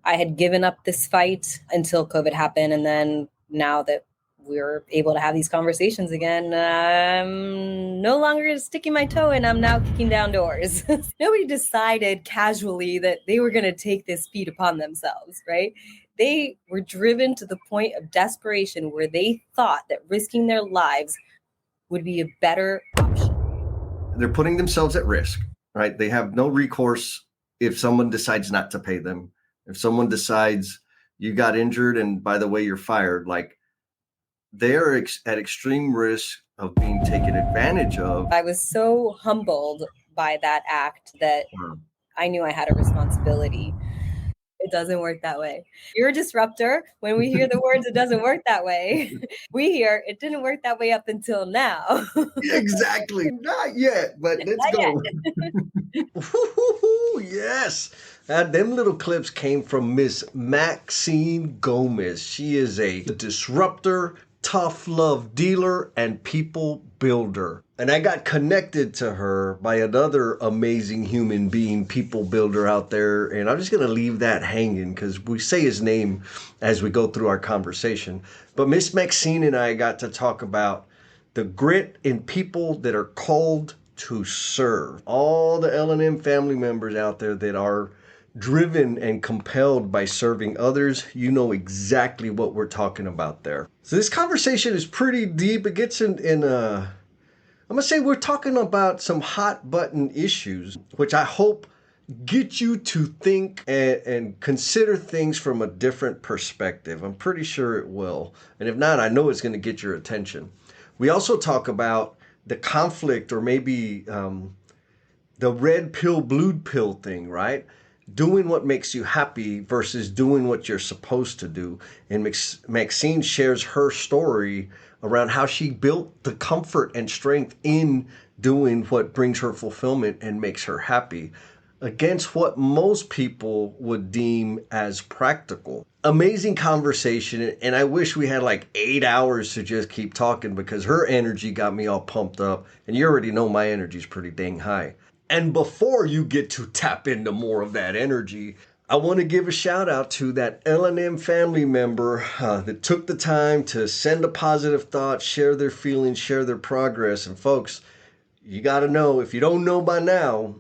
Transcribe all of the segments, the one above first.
I had given up this fight until COVID happened. And then now that we're able to have these conversations again, I'm no longer sticking my toe in. I'm now kicking down doors. Nobody decided casually that they were going to take this feat upon themselves, right? They were driven to the point of desperation where they thought that risking their lives would be a better option. They're putting themselves at risk, right? They have no recourse if someone decides not to pay them. If someone decides you got injured and by the way, you're fired, like they are at extreme risk of being taken advantage of. I was so humbled by that act that I knew I had a responsibility. It doesn't work that way. You're a disruptor. When we hear the words, it doesn't work that way. We hear it didn't work that way up until now. Exactly. Not yet, but let's go. Yes. Them little clips came from Miss Maxine Gomez. She is a disruptor, tough love dealer, and people builder. And I got connected to her by another amazing human being, people builder out there. And I'm just going to leave that hanging because we say his name as we go through our conversation. But Miss Maxine and I got to talk about the grit in people that are called to serve. All the L&M family members out there that are driven and compelled by serving others, you know exactly what we're talking about there. So this conversation is pretty deep. It gets in I'm gonna say we're talking about some hot button issues, which I hope get you to think and consider things from a different perspective. I'm pretty sure it will. And if not, I know it's gonna get your attention. We also talk about the conflict or maybe the red pill, blue pill thing, right? Doing what makes you happy versus doing what you're supposed to do. And Maxine shares her story around how she built the comfort and strength in doing what brings her fulfillment and makes her happy against what most people would deem as practical. Amazing conversation, and I wish we had like 8 hours to just keep talking because her energy got me all pumped up, and you already know my energy is pretty dang high. And before you get to tap into more of that energy, I want to give a shout out to that L&M family member that took the time to send a positive thought, share their feelings, share their progress. And folks, you got to know, if you don't know by now,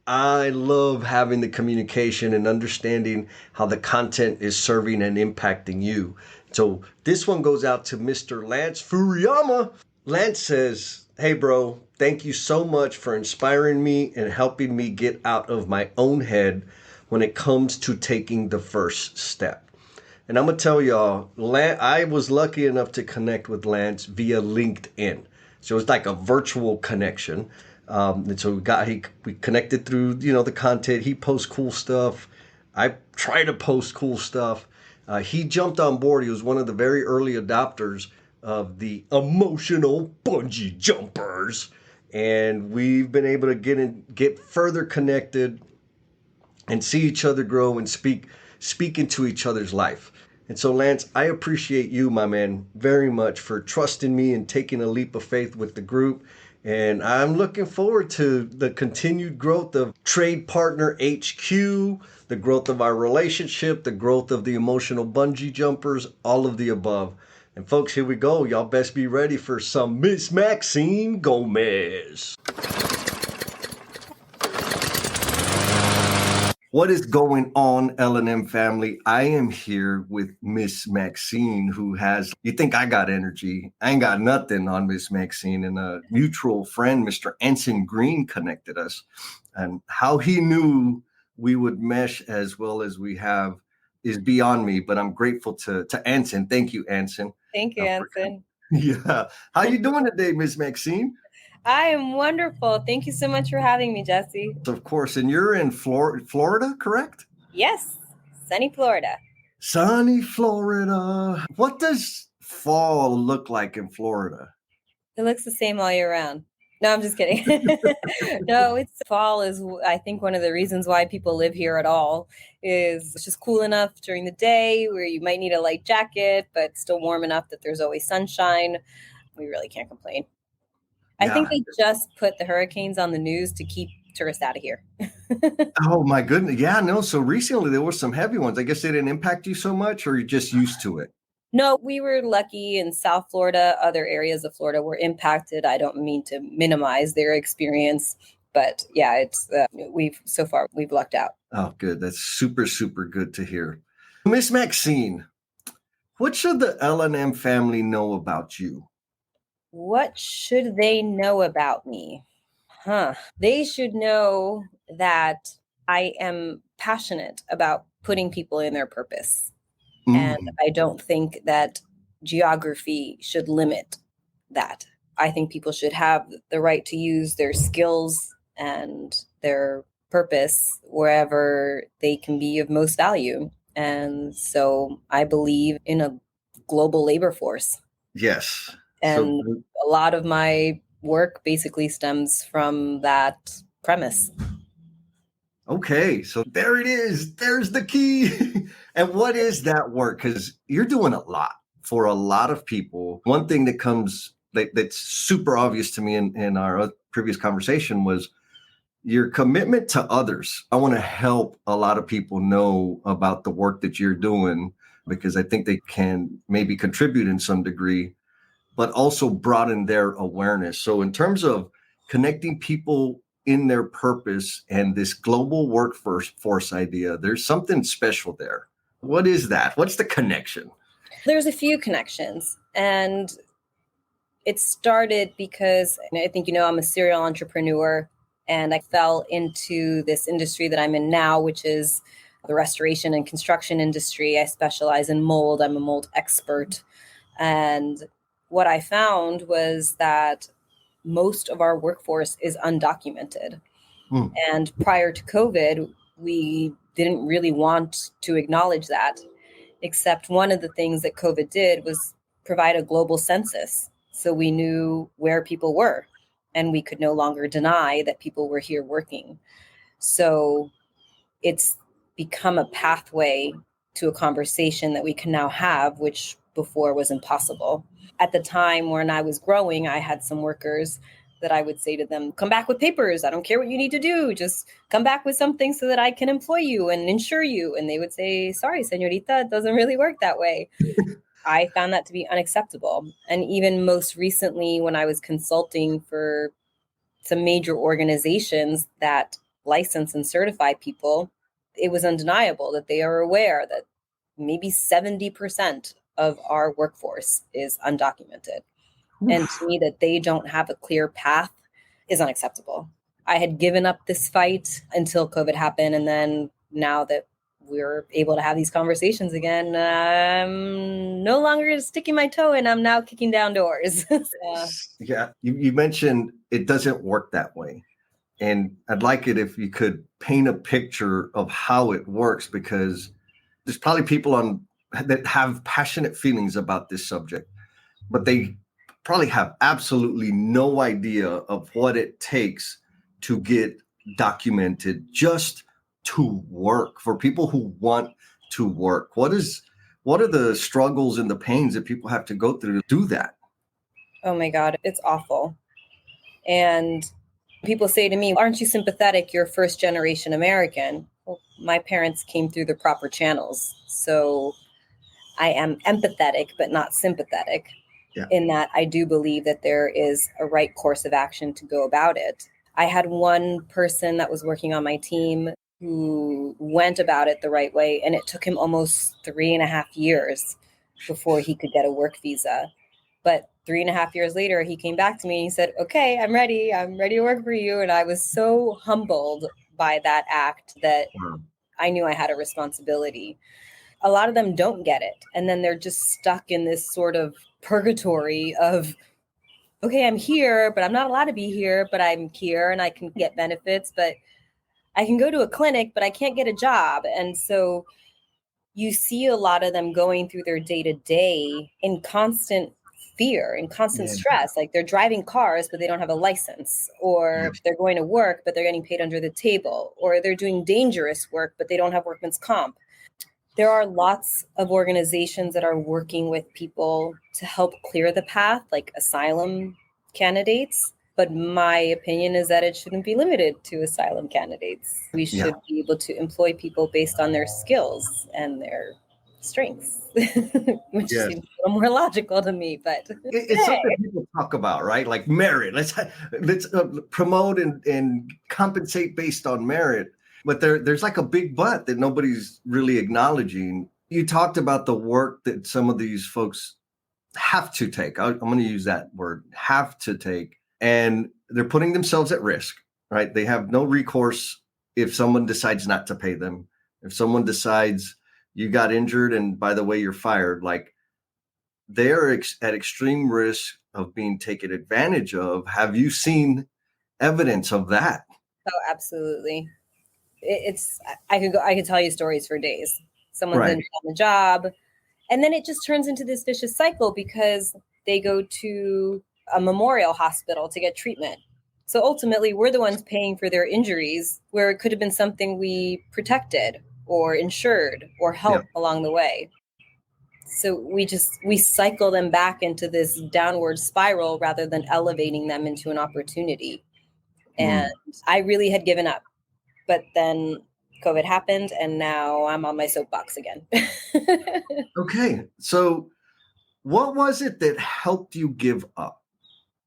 I love having the communication and understanding how the content is serving and impacting you. So this one goes out to Mr. Lance Furuyama. Lance says, "Hey bro, thank you so much for inspiring me and helping me get out of my own head when it comes to taking the first step." And I'm going to tell y'all, I was lucky enough to connect with Lance via LinkedIn. So it was like a virtual connection. And so we connected through, the content. He posts cool stuff. I try to post cool stuff. He jumped on board. He was one of the very early adopters of the emotional bungee jumpers. And we've been able to get further connected and see each other grow and speak into each other's life. And so, Lance, I appreciate you, my man, very much for trusting me and taking a leap of faith with the group. And I'm looking forward to the continued growth of Trade Partner HQ, the growth of our relationship, the growth of the emotional bungee jumpers, all of the above. And folks, here we go. Y'all best be ready for some Miss Maxine Gomez. What is going on, L&M family? I am here with Miss Maxine, who has, you think I got energy. I ain't got nothing on Miss Maxine. And a mutual friend, Mr. Anson Green, connected us. And how he knew we would mesh as well as we have is beyond me. But I'm grateful to Anson. Thank you, Anson. Thank you, Anson. Yeah. How you doing today, Miss Maxine? I am wonderful. Thank you so much for having me, Jesse. Of course. And you're in Florida, correct? Yes. Sunny Florida. Sunny Florida. What does fall look like in Florida? It looks the same all year round. No, I'm just kidding. No, fall is, I think, one of the reasons why people live here at all is it's just cool enough during the day where you might need a light jacket, but still warm enough that there's always sunshine. We really can't complain. I think they just put the hurricanes on the news to keep tourists out of here. Oh my goodness. Yeah, no. So recently there were some heavy ones. I guess they didn't impact you so much, or you're just used to it. No, we were lucky in South Florida. Other areas of Florida were impacted. I don't mean to minimize their experience, but yeah, it's we've lucked out. Oh, good. That's super, super good to hear. Miss Maxine, what should the L&M family know about you? What should they know about me? They should know that I am passionate about putting people in their purpose. And Mm, I don't think that geography should limit that. I think people should have the right to use their skills and their purpose wherever they can be of most value. And so I believe in a global labor force. yes. So, And a lot of my work basically stems from that premise. okay. So there it is. There's the key. And what is that work? Because you're doing a lot for a lot of people. One thing that's super obvious to me in our previous conversation was your commitment to others. I want to help a lot of people know about the work that you're doing because I think they can maybe contribute in some degree, but also broaden their awareness. So, in terms of connecting people in their purpose and this global workforce idea, there's something special there. What is that? What's the connection? There's a few connections, and it started because I think, I'm a serial entrepreneur, and I fell into this industry that I'm in now, which is the restoration and construction industry. I specialize in mold. I'm a mold expert. And what I found was that most of our workforce is undocumented. Hmm. And prior to COVID, we didn't really want to acknowledge that, except one of the things that COVID did was provide a global census. So we knew where people were, and we could no longer deny that people were here working. So it's become a pathway to a conversation that we can now have, which before was impossible. At the time when I was growing, I had some workers that I would say to them, come back with papers. I don't care what you need to do. Just come back with something so that I can employ you and insure you. And they would say, sorry, señorita, it doesn't really work that way. I found that to be unacceptable. And even most recently, when I was consulting for some major organizations that license and certify people, it was undeniable that they are aware that maybe 70% of our workforce is undocumented. And to me, that they don't have a clear path is unacceptable. I had given up this fight until COVID happened. And then now that we're able to have these conversations again, I'm no longer sticking my toe in. I'm now kicking down doors. Yeah. You mentioned it doesn't work that way. And I'd like it if you could paint a picture of how it works, because there's probably people that have passionate feelings about this subject, but they probably have absolutely no idea of what it takes to get documented just to work for people who want to work. What are the struggles and the pains that people have to go through to do that? Oh my God, it's awful. And people say to me, aren't you sympathetic? You're first generation American. Well, my parents came through the proper channels. So I am empathetic, but not sympathetic. Yeah. In that I do believe that there is a right course of action to go about it. I had one person that was working on my team who went about it the right way, and it took him almost 3.5 years before he could get a work visa. But 3.5 years later, he came back to me and he said, okay, I'm ready to work for you. And I was so humbled by that act that I knew I had a responsibility. A lot of them don't get it. And then they're just stuck in this sort of purgatory of, okay, I'm here, but I'm not allowed to be here, but I'm here and I can get benefits, but I can go to a clinic, but I can't get a job. And so you see a lot of them going through their day to day in constant fear and constant stress. Like they're driving cars, but they don't have a license, or they're going to work, but they're getting paid under the table, or they're doing dangerous work, but they don't have workman's comp. There are lots of organizations that are working with people to help clear the path, like asylum candidates. But my opinion is that it shouldn't be limited to asylum candidates. We Yeah. should be able to employ people based on their skills and their strengths, which Yes. seems a little more logical to me. But It's something people talk about, right? Like merit. Let's promote and compensate based on merit. But there's like a big but that nobody's really acknowledging. You talked about the work that some of these folks have to take. I'm going to use that word, have to take. And they're putting themselves at risk, right? They have no recourse if someone decides not to pay them. If someone decides you got injured and by the way, you're fired, like they are at extreme risk of being taken advantage of. Have you seen evidence of that? oh, absolutely. It's I could tell you stories for days. Someone's Right. injured on the job, and then it just turns into this vicious cycle because they go to a memorial hospital to get treatment. So ultimately, we're the ones paying for their injuries where it could have been something we protected or insured or helped along the way. So we cycle them back into this downward spiral rather than elevating them into an opportunity. And I really had given up. But then COVID happened and now I'm on my soapbox again. Okay. So what was it that helped you give up?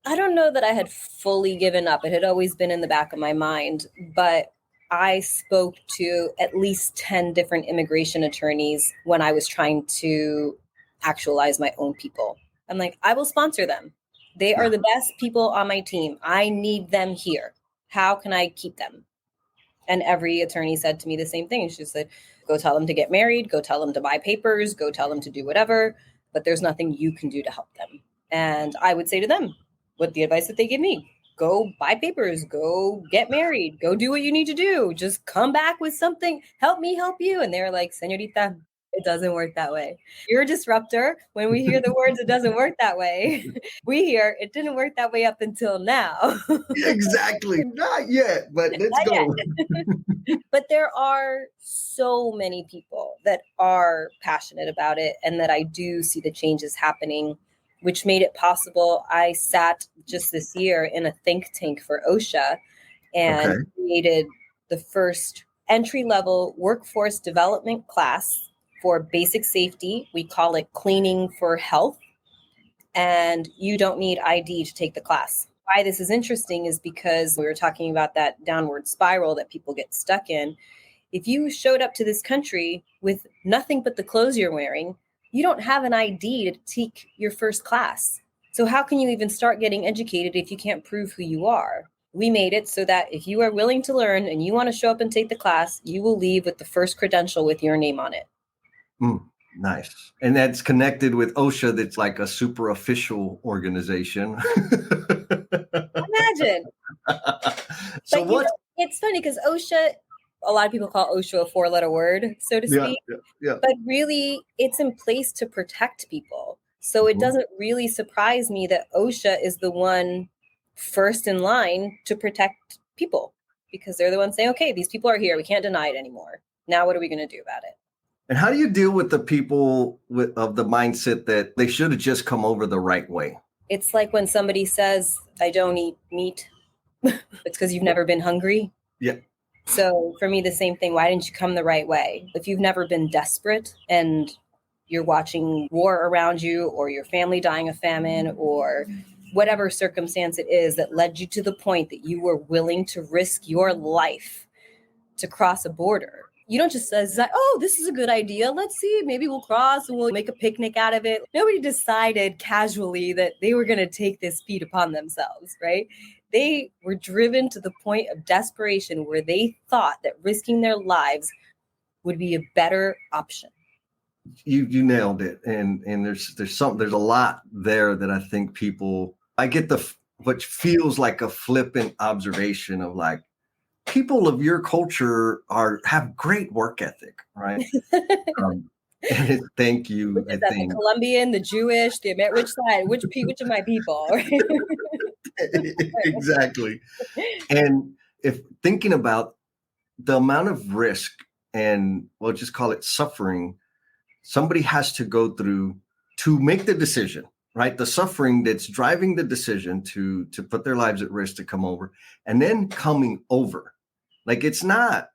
I don't know that I had fully given up. It had always been in the back of my mind, but I spoke to at least 10 different immigration attorneys when I was trying to actualize my own people. I'm like, I will sponsor them. They are the best people on my team. I need them here. How can I keep them? And every attorney said to me the same thing. She said, go tell them to get married, go tell them to buy papers, go tell them to do whatever, but there's nothing you can do to help them. And I would say to them, with the advice that they give me, go buy papers, go get married, go do what you need to do. Just come back with something, help me help you. And they're like, señorita, it doesn't work that way. You're a disruptor. When we hear the words, it doesn't work that way. We hear it didn't work that way up until now. Exactly. Not yet, but let's Not go. But there are so many people that are passionate about it and that I do see the changes happening, which made it possible. I sat just this year in a think tank for OSHA and created the first entry-level workforce development class for basic safety. We call it Cleaning for Health. And you don't need ID to take the class. Why this is interesting is because we were talking about that downward spiral that people get stuck in. If you showed up to this country with nothing but the clothes you're wearing, you don't have an ID to take your first class. So how can you even start getting educated if you can't prove who you are? We made it so that if you are willing to learn and you want to show up and take the class, you will leave with the first credential with your name on it. Nice. And that's connected with OSHA. That's like a super official organization. Imagine. So what? It's funny because OSHA, a lot of people call OSHA a four-letter word, so to speak. Yeah. But really, it's in place to protect people. So it doesn't really surprise me that OSHA is the one first in line to protect people because they're the ones saying, okay, these people are here. We can't deny it anymore. Now, what are we going to do about it? And how do you deal with the people of the mindset that they should have just come over the right way? It's like when somebody says, I don't eat meat. It's because you've never been hungry. Yeah. So for me, the same thing. Why didn't you come the right way? If you've never been desperate and you're watching war around you or your family dying of famine or whatever circumstance it is that led you to the point that you were willing to risk your life to cross a border, you don't just say, oh, this is a good idea. Let's see, maybe we'll cross and we'll make a picnic out of it. Nobody decided casually that they were going to take this feat upon themselves, right? They were driven to the point of desperation where they thought that risking their lives would be a better option. You nailed it. And there's a lot there that I think I get what feels like a flippant observation of like, people of your culture have great work ethic, right? Thank you. Which is that the Colombian, the Jewish, the which side, which of my people? Exactly. And if thinking about the amount of risk and we'll just call it suffering, somebody has to go through to make the decision. right? The suffering that's driving the decision to put their lives at risk to come over, and then coming over. Like, it's not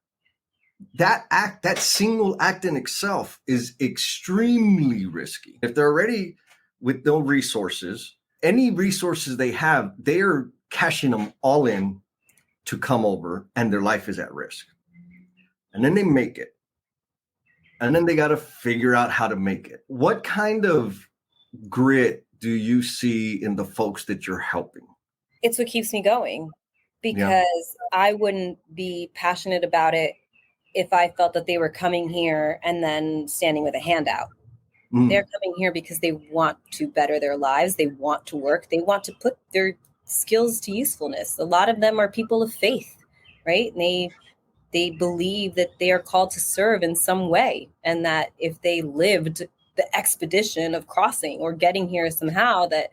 that act, that single act in itself is extremely risky. If they're already with no resources, any resources they have, they're cashing them all in to come over, and their life is at risk. And then they make it. And then they got to figure out how to make it. What kind of grit do you see in the folks that you're helping? It's what keeps me going, because I wouldn't be passionate about it if I felt that they were coming here and then standing with a handout. They're coming here because they want to better their lives. They want to work. They want to put their skills to usefulness. A lot of them are people of faith, right? And they believe that they are called to serve in some way, and that if they lived the expedition of crossing or getting here somehow, that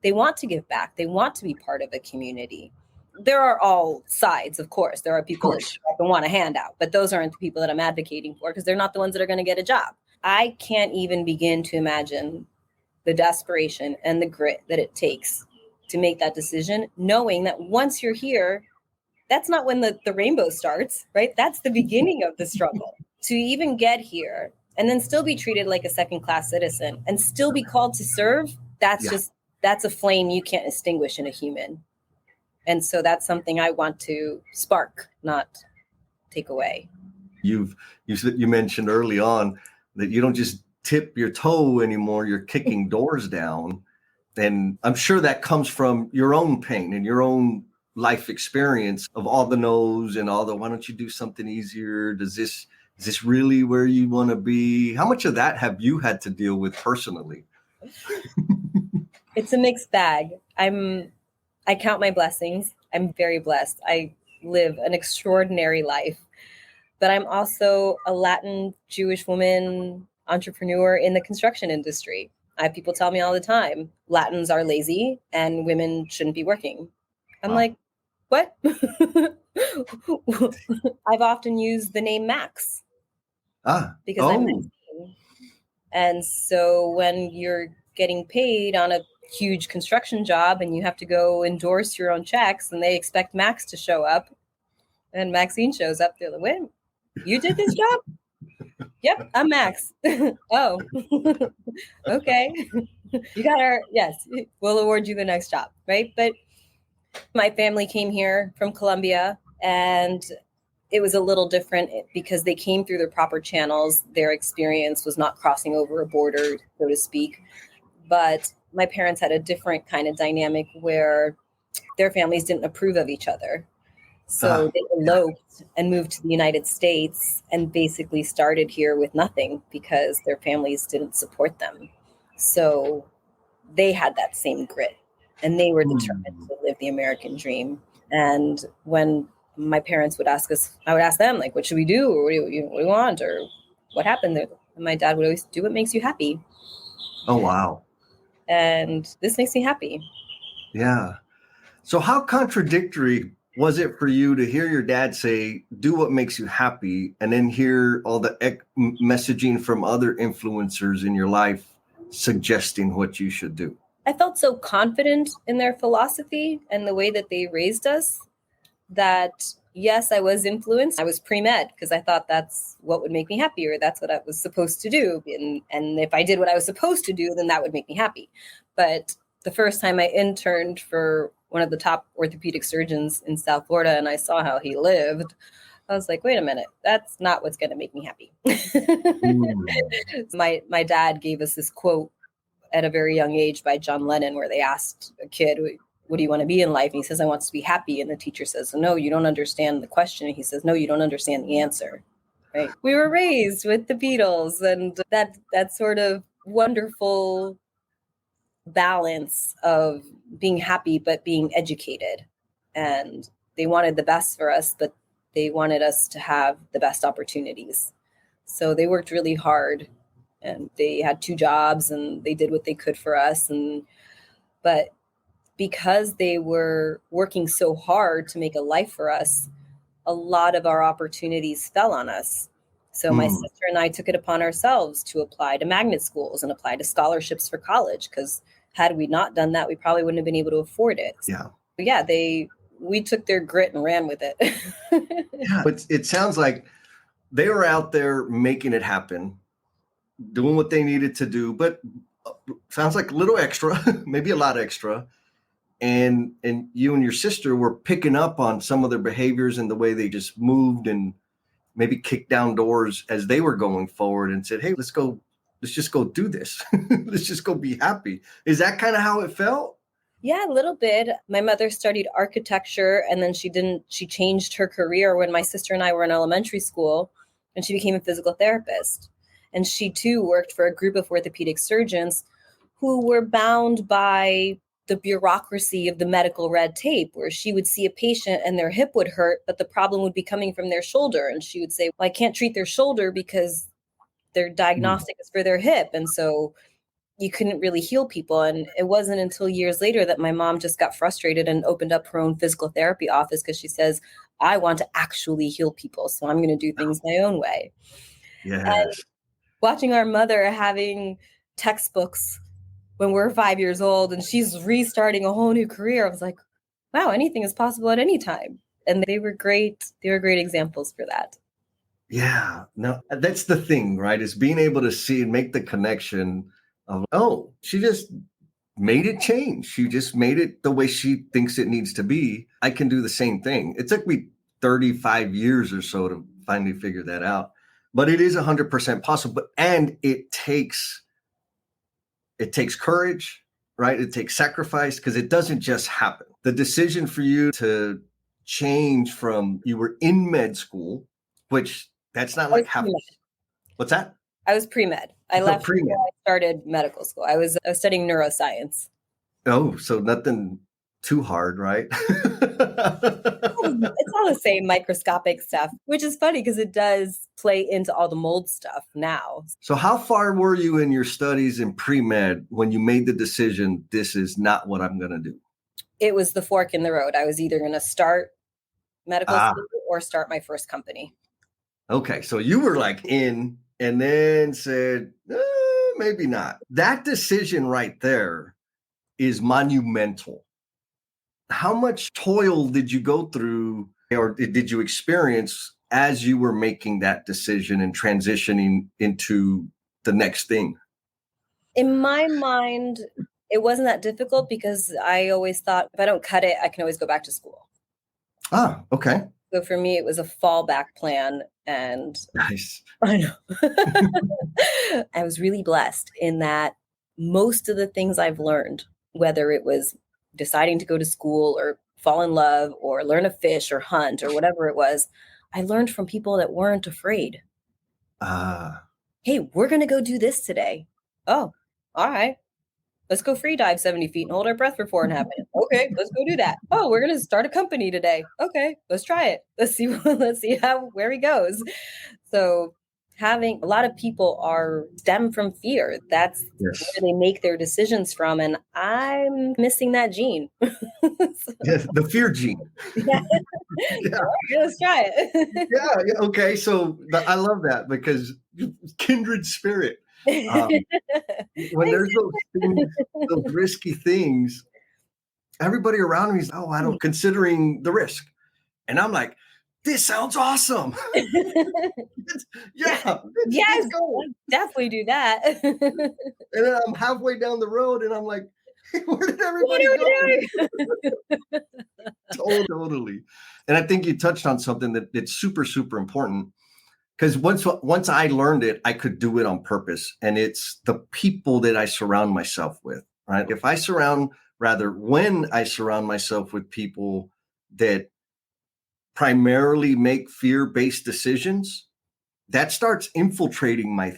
they want to give back. They want to be part of a community. There are all sides, of course. There are people that want a handout, but those aren't the people that I'm advocating for, because they're not the ones that are going to get a job. I can't even begin to imagine the desperation and the grit that it takes to make that decision, knowing that once you're here, that's not when the rainbow starts, right? That's the beginning of the struggle. To even get here and then still be treated like a second-class citizen and still be called to serve, that's a flame you can't extinguish in a human. And so that's something I want to spark, not take away. You mentioned early on that you don't just tip your toe anymore, you're kicking doors down. And I'm sure that comes from your own pain and your own life experience of all the no's and all the, why don't you do something easier? Is this really where you want to be? How much of that have you had to deal with personally? It's a mixed bag. I count my blessings. I'm very blessed. I live an extraordinary life, but I'm also a Latin Jewish woman entrepreneur in the construction industry. I have people tell me all the time, Latins are lazy and women shouldn't be working. I'm like, what? I've often used the name Max because I'm Maxine. And so when you're getting paid on a huge construction job and you have to go endorse your own checks and they expect Max to show up, and Maxine shows up, they're like, wait, you did this job? Yep, I'm Max. Oh, okay. You got yes, we'll award you the next job, right? But my family came here from Colombia, and it was a little different because they came through the proper channels. Their experience was not crossing over a border, so to speak. But my parents had a different kind of dynamic where their families didn't approve of each other. So they eloped and moved to the United States and basically started here with nothing because their families didn't support them. So they had that same grit and they were determined to live the American dream. And when my parents would ask us, I would ask them, like, what should we do? Or what do you want? Or what happened? And my dad would always do what makes you happy. Oh, wow. And this makes me happy. Yeah. So how contradictory was it for you to hear your dad say, do what makes you happy, and then hear all the messaging from other influencers in your life suggesting what you should do? I felt so confident in their philosophy and the way that they raised us that, yes, I was influenced. I was pre-med because I thought that's what would make me happy, or that's what I was supposed to do. And if I did what I was supposed to do, then that would make me happy. But the first time I interned for one of the top orthopedic surgeons in South Florida and I saw how he lived, I was like, wait a minute, that's not what's going to make me happy. My dad gave us this quote at a very young age by John Lennon, where they asked a kid, what do you want to be in life? And he says, I want to be happy. And the teacher says, no, you don't understand the question. And he says, no, you don't understand the answer. Right? We were raised with the Beatles and that sort of wonderful balance of being happy, but being educated. And they wanted the best for us, but they wanted us to have the best opportunities. So they worked really hard and they had 2 jobs and they did what they could for us. But because they were working so hard to make a life for us, a lot of our opportunities fell on us. So my sister and I took it upon ourselves to apply to magnet schools and apply to scholarships for college because Had we not done that, we probably wouldn't have been able to afford it. Yeah. But yeah, we took their grit and ran with it. Yeah. It sounds like they were out there making it happen, doing what they needed to do, but sounds like a little extra, maybe a lot extra. And you and your sister were picking up on some of their behaviors and the way they just moved and maybe kicked down doors as they were going forward and said, hey, let's just go do this. Let's just go be happy. Is that kind of how it felt? Yeah, a little bit. My mother studied architecture, and then she changed her career when my sister and I were in elementary school, and she became a physical therapist. And she too worked for a group of orthopedic surgeons who were bound by the bureaucracy of the medical red tape, where she would see a patient and their hip would hurt, but the problem would be coming from their shoulder. And she would say, well, I can't treat their shoulder because their diagnostic is for their hip. And so you couldn't really heal people. And it wasn't until years later that my mom just got frustrated and opened up her own physical therapy office, because she says, I want to actually heal people, so I'm going to do things my own way. Yes. And watching our mother having textbooks when we're 5 years old and she's restarting a whole new career, I was like, wow, anything is possible at any time. And they were great. They were great examples for that. Yeah, no, that's the thing, right? Is being able to see and make the connection of, oh, she just made it change. She just made it the way she thinks it needs to be. I can do the same thing. It took me 35 years or so to finally figure that out, but it is 100% possible. And it takes courage, right? It takes sacrifice, because it doesn't just happen. The decision for you to change from, you were in med school, which that's not like half. What's that? I was pre-med. I left pre-med. before I started medical school. I was studying neuroscience. Oh, so nothing too hard, right? It's all the same microscopic stuff, which is funny because it does play into all the mold stuff now. So how far were you in your studies in pre-med when you made the decision, this is not what I'm going to do? It was the fork in the road. I was either going to start medical school or start my first company. Okay, so you were like in and then said, maybe not. That decision right there is monumental. How much toil did you go through, or did you experience as you were making that decision and transitioning into the next thing? In my mind, it wasn't that difficult because I always thought if I don't cut it, I can always go back to school. Ah, okay. So for me, it was a fallback plan. And nice. I know. I was really blessed in that most of the things I've learned, whether it was deciding to go to school or fall in love or learn to fish or hunt or whatever it was, I learned from people that weren't afraid. Hey, we're going to go do this today. Oh, all right. Let's go free dive 70 feet and hold our breath for 4.5 minutes. Okay, let's go do that. Oh, we're going to start a company today. Okay, let's try it. Let's see where he goes. So having a lot of people stem from fear. That's where they make their decisions from. And I'm missing that gene. Yes, the fear gene. Yeah. Yeah. Right, let's try it. Yeah. Okay. So I love that, because kindred spirit. When there's those risky things, everybody around me is, I don't, considering the risk. And I'm like, this sounds awesome. Yes, definitely do that. And then I'm halfway down the road and I'm like, where did everybody go? Totally. And I think you touched on something that's super, super important. Because once I learned it, I could do it on purpose. And it's the people that I surround myself with, right? When I surround myself with people that primarily make fear-based decisions, that starts infiltrating my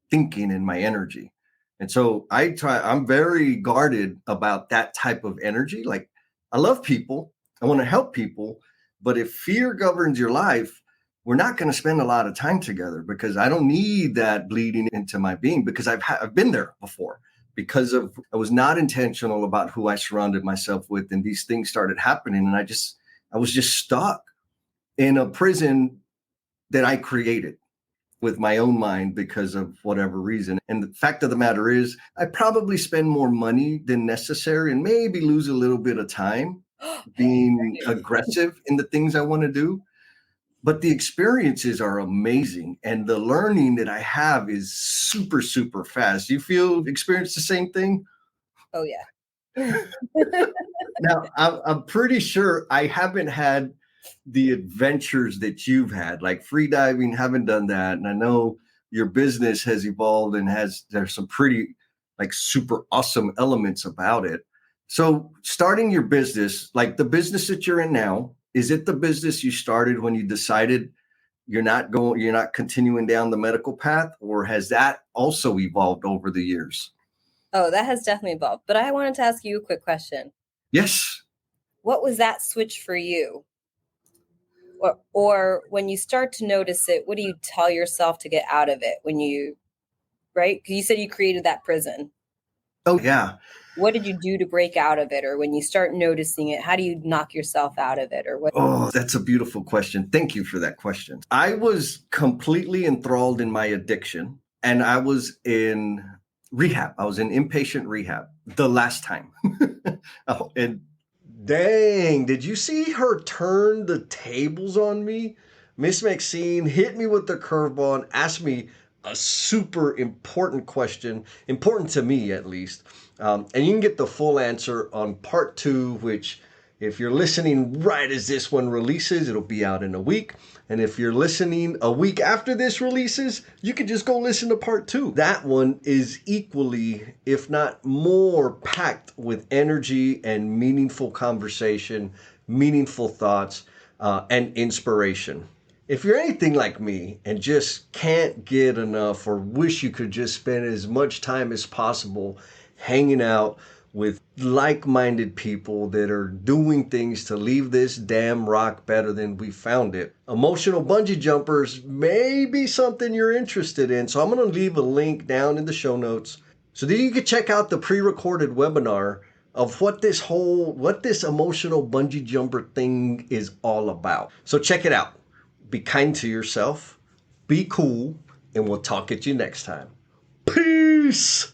thinking and my energy. And so I'm very guarded about that type of energy. Like, I love people, I want to help people, but if fear governs your life, we're not going to spend a lot of time together, because I don't need that bleeding into my being, because I've been there before, because I was not intentional about who I surrounded myself with. And these things started happening. And I was just stuck in a prison that I created. with my own mind because of whatever reason. And the fact of the matter is, I probably spend more money than necessary and maybe lose a little bit of time being aggressive in the things I want to do. But the experiences are amazing. And the learning that I have is super, super fast. You experience the same thing? Oh, yeah. Now, I'm pretty sure I haven't had the adventures that you've had, like free diving, haven't done that. And I know your business has evolved and there's some pretty like super awesome elements about it. So starting your business, like the business that you're in now, is it the business you started when you decided you're not continuing down the medical path, or has that also evolved over the years? Oh, that has definitely evolved. But I wanted to ask you a quick question. Yes. What was that switch for you? Or when you start to notice it, what do you tell yourself to get out of it right? Because you said you created that prison. Oh, yeah. What did you do to break out of it? Or when you start noticing it, how do you knock yourself out of it? Or what? Oh, that's a beautiful question. Thank you for that question. I was completely enthralled in my addiction, and I was in rehab. I was in inpatient rehab the last time. And Dang, did you see her turn the tables on me? Miss Maxine hit me with the curveball and asked me a super important question, important to me at least. And you can get the full answer on part two, which, if you're listening right as this one releases, it'll be out in a week. And if you're listening a week after this releases, you can just go listen to part two. That one is equally, if not more, packed with energy and meaningful conversation, meaningful thoughts, and inspiration. If you're anything like me and just can't get enough or wish you could just spend as much time as possible hanging out with like-minded people that are doing things to leave this damn rock better than we found it, emotional bungee jumpers may be something you're interested in. So I'm going to leave a link down in the show notes so that you can check out the pre-recorded webinar of what this emotional bungee jumper thing is all about. So check it out. Be kind to yourself, be cool, and we'll talk at you next time. Peace!